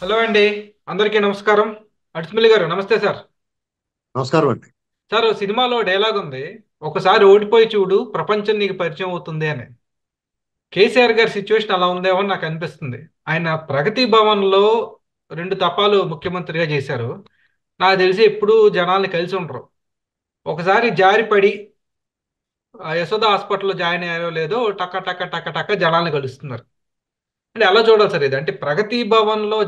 Hello అండి. అందరికీ నమస్కారం. అడిసిమిల్లి గారు నమస్తే సార్. నమస్కారం అండి. సార్, ఓ సినిమాలో డైలాగ్ ఉంది. ఒకసారి ఓడిపోయి చూడు, ప్రపంచం నీకు పరిచయం అవుతుంది అని. కేసీఆర్ గారి సిచ్యువేషన్ అలా ఉందేమో అని నాకు అనిపిస్తుంది. ఆయన ప్రగతి భవన్లో 2 దఫాలు ముఖ్యమంత్రిగా చేశారు. నాకు తెలిసి ఎప్పుడూ జనాల్ని కలిసి ఉండరు. ఒకసారి జారిపడి ఆ యశోద హాస్పిటల్లో జాయిన్ అయ్యారో లేదో టక టక టక టక జనాల్ని కలుస్తున్నారు. అంటే ఎలా చూడాలి సార్ ఇది? అంటే ప్రగతి భవన్లో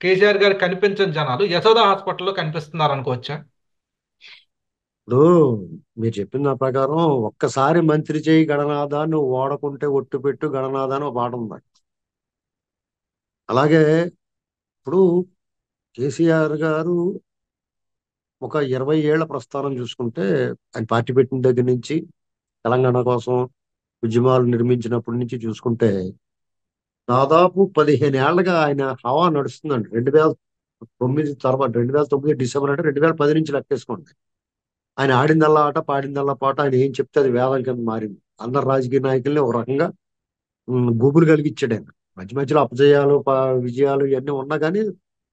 కేసీఆర్ గారు కనిపించని జనాలు యశోద హాస్పిటల్లో కనిపిస్తున్నారు అనుకోవచ్చా? ఇప్పుడు మీరు చెప్పిన నా ప్రకారం ఒక్కసారి మంత్రి చేయి గణనాథ నువ్వు ఓడకుంటే ఒట్టు పెట్టు గణనాథ అని ఒక పాట ఉంది. అలాగే ఇప్పుడు కేసీఆర్ గారు ఒక 20 ఏళ్ల ప్రస్థానం చూసుకుంటే ఆయన పార్టీ పెట్టిన దగ్గర నుంచి తెలంగాణ కోసం ఉద్యమాలు నిర్మించినప్పటి నుంచి చూసుకుంటే దాదాపు 15 ఏళ్లుగా ఆయన హవా నడుస్తుందండి. 2009 తర్వాత 2009 డిసెంబర్ అంటే 2010 నుంచి లెక్కేసుకోండి. ఆయన ఆడిందల్లా ఆట పాడిందల్లా పాట. ఆయన ఏం చెప్తే అది వేదం కింద మారింది. అందరు రాజకీయ నాయకుల్ని ఒక రకంగా గుబులు కలిగించాడు ఆయన. మధ్య మధ్యలో అపజయాలు విజయాలు ఇవన్నీ ఉన్నా కానీ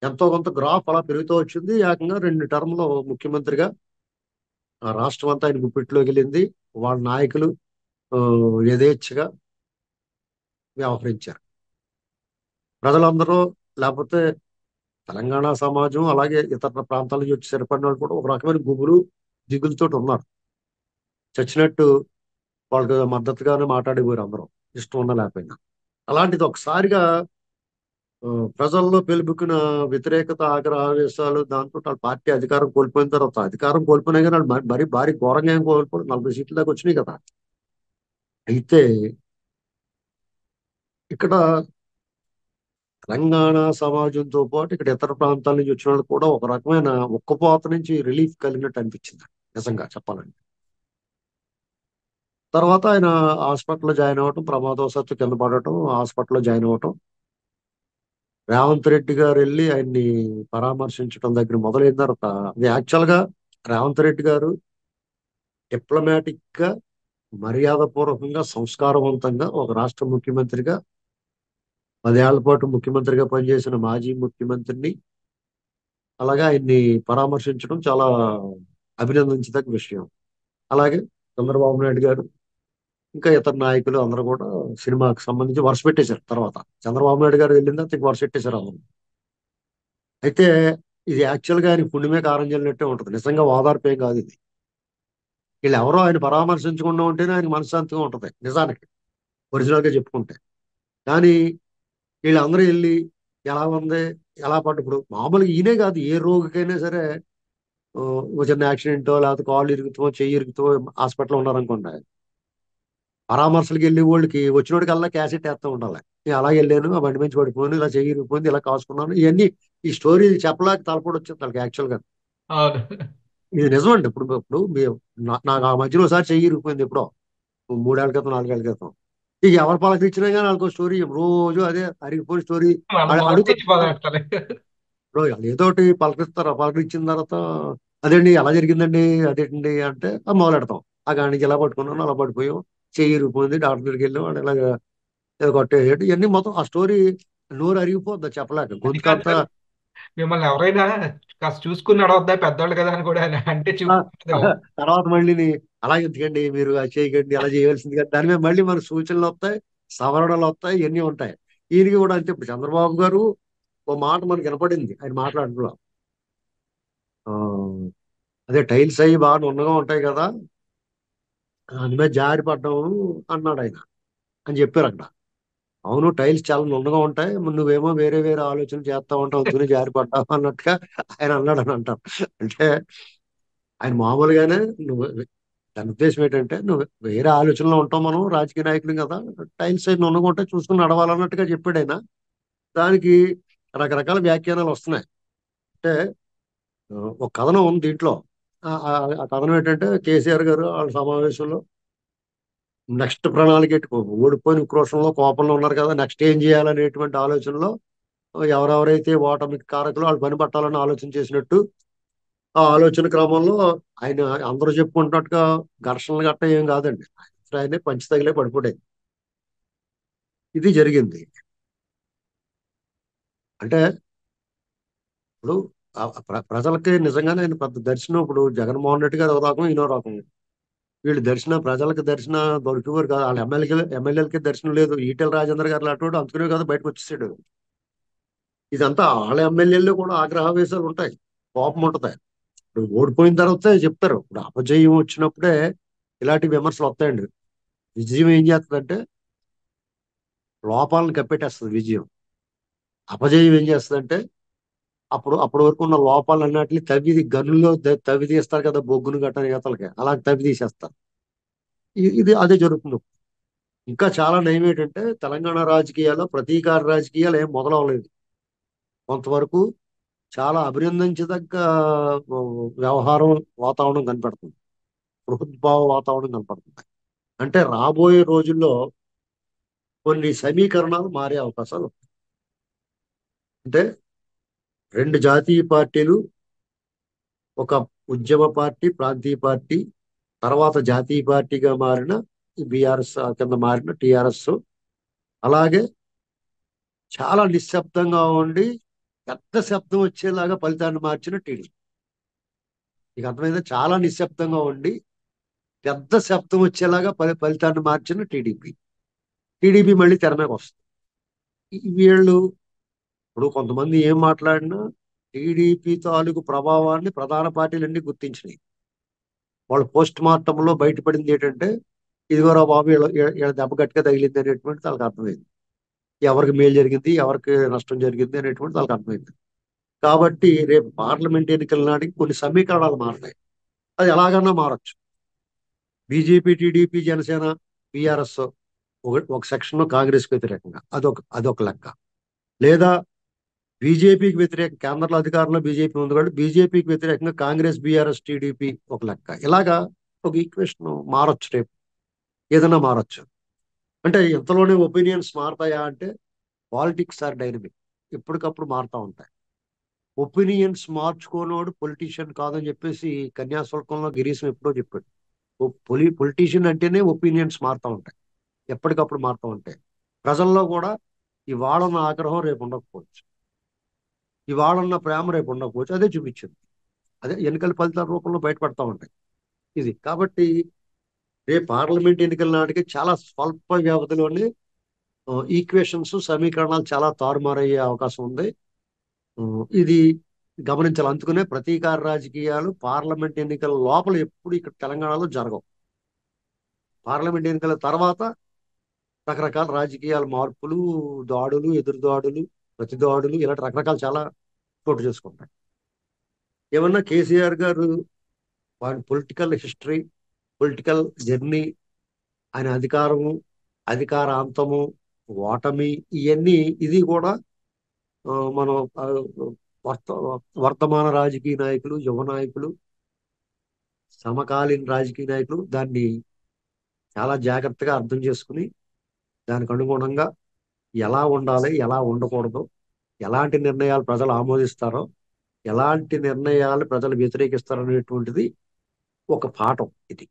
ఎంతో కొంత గ్రాఫ్ అలా పెరుగుతూ వచ్చింది. ఏకంగా 2 టర్మ్లో ముఖ్యమంత్రిగా ఆ రాష్ట్రం అంతా ఆయన గుప్పిట్లోకి వెళ్ళింది. వాళ్ళ నాయకులు ఆ, యథేచ్ఛగా వ్యవహరించారు. ప్రజలందరూ, లేకపోతే తెలంగాణ సమాజం, అలాగే ఇతర ప్రాంతాల నుంచి వచ్చి సరిపడిన వాళ్ళు కూడా ఒక రకమైన గుబులు దిగులతో ఉన్నారు. చచ్చినట్టు వాళ్ళకి మద్దతుగానే మాట్లాడిపోయారు అందరూ, ఇష్టం ఉన్నా లేకపోయినా. అలాంటిది ఒకసారిగా ఆ, ప్రజల్లో పెలుబుకిన వ్యతిరేకత, ఆగ్రహావేశాలు, దాంతో వాళ్ళ పార్టీ అధికారం కోల్పోయిన తర్వాత, అధికారం కోల్పోయినా కానీ వాళ్ళు మరీ భారీ ఘోరంగా ఏం కోల్పోయి 40 సీట్ల దాకా వచ్చినాయి కదా. అయితే ఇక్కడ తెలంగాణ సమాజంతో పాటు ఇక్కడ ఇతర ప్రాంతాల నుంచి వచ్చిన వాళ్ళు కూడా ఒక రకమైన ఉక్కపోత నుంచి రిలీఫ్ కలిగినట్టు అనిపించింది నిజంగా చెప్పాలంటే. తర్వాత ఆయన హాస్పిటల్లో జాయిన్ అవ్వటం, ప్రమాదవశాత్తు కింద పడటం, హాస్పిటల్లో జాయిన్ అవ్వటం, రేవంత్ రెడ్డి గారు వెళ్ళి ఆయన్ని పరామర్శించడం దగ్గర మొదలైన తర్వాత అది యాక్చువల్ గా రేవంత్ రెడ్డి గారు డిప్లొమాటిక్ గా, మర్యాదపూర్వకంగా, సంస్కారవంతంగా ఒక రాష్ట్ర ముఖ్యమంత్రిగా, 10 ఏళ్ల పాటు ముఖ్యమంత్రిగా పనిచేసిన మాజీ ముఖ్యమంత్రిని అలాగే ఆయన్ని పరామర్శించడం చాలా అభినందించదగ్గ విషయం. అలాగే చంద్రబాబు నాయుడు గారు, ఇంకా ఇతర నాయకులు అందరూ కూడా సినిమాకి సంబంధించి వరుస పెట్టేశారు. తర్వాత చంద్రబాబు నాయుడు గారు వెళ్ళిన తర్వాత ఇంక వరుస పెట్టేశారు అందరూ. అయితే ఇది యాక్చువల్ గా ఆయన పుణ్యమే కారం చల్లినట్టే ఉంటుంది. నిజంగా ఓదార్పు ఏం కాదు ఇది. వీళ్ళు ఎవరో ఆయన పరామర్శించకుండా ఉంటేనే ఆయనకి మనశ్శాంతిగా ఉంటుంది నిజానికి, ఒరిజినల్ గా చెప్పుకుంటే. కానీ వీళ్ళందరూ వెళ్ళి ఎలా ఉంది, ఎలా పట్టు, ఇప్పుడు మామూలుగా ఈయనే కాదు ఏ రోగికైనా సరే ఒక చిన్న యాక్సిడెంటో లేకపోతే కాళ్ళు ఇరుగుతామో చెయ్యి ఇరుగుతామో హాస్పిటల్లో ఉన్నారనుకోండి, పరామర్శలకు వెళ్ళే వాళ్ళకి వచ్చినోడికల్లా క్యాసెట్ వేస్తూ ఉండాలి. నేను అలాగే వెళ్ళాను, ఆ బండి నుంచి పడిపోయాను, ఇలా చెయ్యి ఇరిగిపోయింది, ఇలా కాసుకున్నాను, ఇవన్నీ ఈ స్టోరీ చెప్పలేక తలపడి వచ్చింది వాళ్ళకి యాక్చువల్ గా. అవును. ఇది నిజమండి. ఇప్పుడు ఇప్పుడు నాకు ఆ మధ్యలో ఒకసారి చెయ్యి ఇరిగిపోయింది ఎప్పుడో 3 ఏళ్ల క్రితం, 4 ఏళ్ల క్రితం. ఇక ఎవరు పలకరించినా కానీ వాళ్ళకి స్టోరీ, రోజు అదే అరిగిపోయిన స్టోరీ. వాళ్ళ మొహం అడుగుతారు తెచ్చిపోతాడు. ఇప్పుడు వాళ్ళు ఏదో ఒకటి పలకరిస్తారు. పలకరించిన తర్వాత అదేండి ఎలా జరిగిందండి, అదేంటి అంటే మొదలెడతాం. ఆ కాడి నుంచి ఇలా పట్టుకున్నాను, అలా పడిపోయాం, చెయ్యి ఇరిగిపోయింది, డాక్టర్ దగ్గరికి వెళ్ళాం, వాడు ఇలాగ ఏదో కొట్టేసాడు, ఇవన్నీ మొత్తం ఆ స్టోరీ. నోరు అరిగిపోద్ది చెప్పలేక, అది కాదు గొంతుకంతా. సార్, మిమ్మల్ని ఎవరైనా కాస్త చూసుకుని నడవద్దా పెద్దోళ్ళు కదా అని కూడా అంటే ఆ, చూపించదేమో. తర్వాత మళ్ళీ అలా ఎందుకండి మీరు అది చేయకండి, అలా చేయవలసింది కదా, దాని మీద మళ్ళీ మన సూచనలు వస్తాయి, సవరణలు వస్తాయి, ఇవన్నీ ఉంటాయి. ఈయనకి కూడా అంతే. ఇప్పుడు చంద్రబాబు గారు ఓ మాట మనకి వినపడింది ఆయన మాట్లాడడంలో. ఆ, అదే టైల్స్ అయ్యి బాగా నున్నగా ఉంటాయి కదా, దాని మీద జారి పడ్డాము అన్నాడు ఆయన, అని చెప్పారు అక్కడ. అవును, టైల్స్ చాలా నున్నగా ఉంటాయి, నువ్వేమో వేరే వేరే ఆలోచనలు చేస్తా ఉంటావు, అందుకని జారి పడ్డావు అన్నట్టుగా ఆయన అన్నాడు అని అంటారు. అంటే ఆయన మామూలుగానే నువ్వు, దాని ఉద్దేశం ఏంటంటే నువ్వు వేరే ఆలోచనలో ఉంటావు, మనం రాజకీయ నాయకులు కదా, టైల్స్ అయి నున్నగా ఉంటే చూసుకుని నడవాలన్నట్టుగా చెప్పాడు ఆయన. దానికి రకరకాల వ్యాఖ్యానాలు వస్తున్నాయి. అంటే ఒక కథనం ఉంది దీంట్లో. ఆ కథనం ఏంటంటే కేసీఆర్ గారు వాళ్ళ సమావేశంలో నెక్స్ట్ ప్రణాళిక ఓడిపోయిన ఉక్రోషంలో, కోపంలో ఉన్నారు కదా, నెక్స్ట్ ఏం చేయాలనేటువంటి ఆలోచనలో ఎవరెవరైతే ఓటమికి కారకులు వాళ్ళు పని పట్టాలని ఆలోచన చేసినట్టు, ఆ ఆలోచన క్రమంలో ఆయన అందరూ చెప్పుకుంటున్నట్టుగా ఘర్షణలు గట్ట ఏం కాదండి, ఆయనే పంచి తగిలే పడిపోయాడు. ఇది జరిగింది. అంటే ఇప్పుడు ప్రజలకి నిజంగానే ఆయన పెద్ద దర్శనం. ఇప్పుడు జగన్మోహన్ రెడ్డి గారు ఒక రకం, ఈయన ఒక రకం. వీళ్ళు దర్శనం, ప్రజలకు దర్శనం దొరికేవారు కాదు. వాళ్ళ ఎమ్మెల్యేలకి దర్శనం లేదు. ఈటెల రాజేందర్ గారు అటువంటి అందుకునే కదా బయటకు వచ్చేసాడు. ఇదంతా వాళ్ళ ఎమ్మెల్యేలు కూడా ఆగ్రహావేశాలు ఉంటాయి, కోపం ఉంటుంది. ఇప్పుడు ఓడిపోయిన తర్వాత చెప్తారు. ఇప్పుడు అపజయం వచ్చినప్పుడే ఇలాంటి విమర్శలు వస్తాయండి. విజయం ఏం చేస్తుందంటే లోపాలను కప్పెట్టేస్తుంది విజయం. అపజయం ఏం చేస్తుందంటే అప్పటి వరకు ఉన్న లోపాలు అన్నిటిని గనుల్లో తవ్వి తీస్తారు కదా, బొగ్గును గట్ట ఈతలకి అలా తవ్వి తీసేస్తారు. ఇది అదే జరుగుతుంది. ఇంకా చాలా నయం ఏంటంటే తెలంగాణ రాజకీయాల్లో ప్రతీకార రాజకీయాలు ఏం మొదలవలేదు. కొంతవరకు చాలా అభినందించదగ్గ వ్యవహారం, వాతావరణం కనపడుతుంది. బృహద్భావ వాతావరణం కనపడుతుంది. అంటే రాబోయే రోజుల్లో కొన్ని సమీకరణాలు మారే అవకాశాలు ఉన్నాయి. అంటే రెండు జాతీయ పార్టీలు, ఒక ఉద్యమ పార్టీ, ప్రాంతీయ పార్టీ, తర్వాత జాతీయ పార్టీగా మారిన బీఆర్ఎస్ కింద మారిన టిఆర్ఎస్, అలాగే చాలా నిశ్శబ్దంగా ఉండి పెద్ద శబ్దం వచ్చేలాగా ఫలితాన్ని మార్చిన టీడీపీ. మీకు అర్థమైందా? చాలా నిశ్శబ్దంగా ఉండి పెద్ద శబ్దం వచ్చేలాగా ఫలితాన్ని మార్చిన టీడీపీ. టీడీపీ మళ్ళీ తెర మీదకి వస్తుంది. వీళ్ళు ఇప్పుడు కొంతమంది ఏం మాట్లాడినా టీడీపీ తాలూకు ప్రభావాన్ని ప్రధాన పార్టీలన్నీ గుర్తించినాయి. వాళ్ళు పోస్ట్ మార్టంలో బయటపడింది ఏంటంటే ఇదిగోరా బాబు, వీళ్ళ దెబ్బ గట్టిగా తగిలింది అనేటువంటి వాళ్ళకి అర్థమైంది. ఎవరికి మేలు జరిగింది, ఎవరికి నష్టం జరిగింది అనేటువంటి వాళ్ళకి అర్థమైంది. కాబట్టి రేపు పార్లమెంట్ ఎన్నికల నాటికి కొన్ని సమీకరణాలు మారుతాయి. అది ఎలాగన్నా మారచ్చు. బీజేపీ, టీడీపీ, జనసేన, బీఆర్ఎస్ ఒక సెక్షన్ కాంగ్రెస్కి వ్యతిరేకంగా అదొక లెక్క. లేదా బీజేపీకి వ్యతిరేక కేంద్రంలో అధికారంలో బీజేపీ ఉంది కాబట్టి బీజేపీకి వ్యతిరేకంగా కాంగ్రెస్, బీఆర్ఎస్, టీడీపీ ఒక లెక్క. ఇలాగా ఒక ఈక్వేషన్ మారచ్చు. రేపు ఏదైనా మారచ్చు. అంటే ఇంతలోనే ఒపీనియన్స్ మారతాయా అంటే పాలిటిక్స్ ఆర్ డైనమిక్, ఎప్పటికప్పుడు మారుతూ ఉంటాయి. ఒపీనియన్స్ మార్చుకోనోడు పొలిటీషియన్ కాదని చెప్పేసి కన్యాశుల్కంలో గిరీశం ఎప్పుడో చెప్పాడు. పొలిటీషియన్ అంటేనే ఒపీనియన్స్ మారుతూ ఉంటాయి, ఎప్పటికప్పుడు మారుతూ ఉంటాయి. ప్రజల్లో కూడా ఇవాళ ఉన్న ఆగ్రహం రేపు ఉండకపోవచ్చు, ఇవాళ ఉన్న ప్రేమ రేపు ఉండకపోవచ్చు. అదే చూపించింది. అదే ఎన్నికల ఫలితాల రూపంలో బయటపడతా ఉంటాయి. ఇది కాబట్టి రేపు పార్లమెంట్ ఎన్నికల నాటికి చాలా స్వల్ప వ్యవధిలోనే ఈక్వేషన్స్, సమీకరణాలు చాలా తారుమారయ్యే అవకాశం ఉంది. ఇది గమనించాలి. అందుకనే ప్రతీకార రాజకీయాలు పార్లమెంట్ ఎన్నికల లోపల ఎప్పుడు ఇక్కడ తెలంగాణలో జరగవు. పార్లమెంట్ ఎన్నికల తర్వాత రకరకాల రాజకీయాల మార్పులు, దాడులు, ఎదురు దాడులు, ప్రతి దాడులు, ఇలాంటి రకరకాలు చాలా చోటు చేసుకుంటాయి. ఏమన్నా కేసీఆర్ గారు వారి పొలిటికల్ హిస్టరీ, పొలిటికల్ జర్నీ, ఆయన అధికారము, అధికారాంతము, ఓటమి, ఇవన్నీ ఇది కూడా మనం వర్త వర్తమాన రాజకీయ నాయకులు, యువ నాయకులు, సమకాలీన రాజకీయ నాయకులు దాన్ని చాలా జాగ్రత్తగా అర్థం చేసుకుని దానికి అనుగుణంగా ఎలా ఉండాలి, ఎలా ఉండకూడదు, ఎలాంటి నిర్ణయాలు ప్రజలు ఆమోదిస్తారో, ఎలాంటి నిర్ణయాలు ప్రజలు వ్యతిరేకిస్తారో అనేటువంటిది ఒక పాఠం ఇది.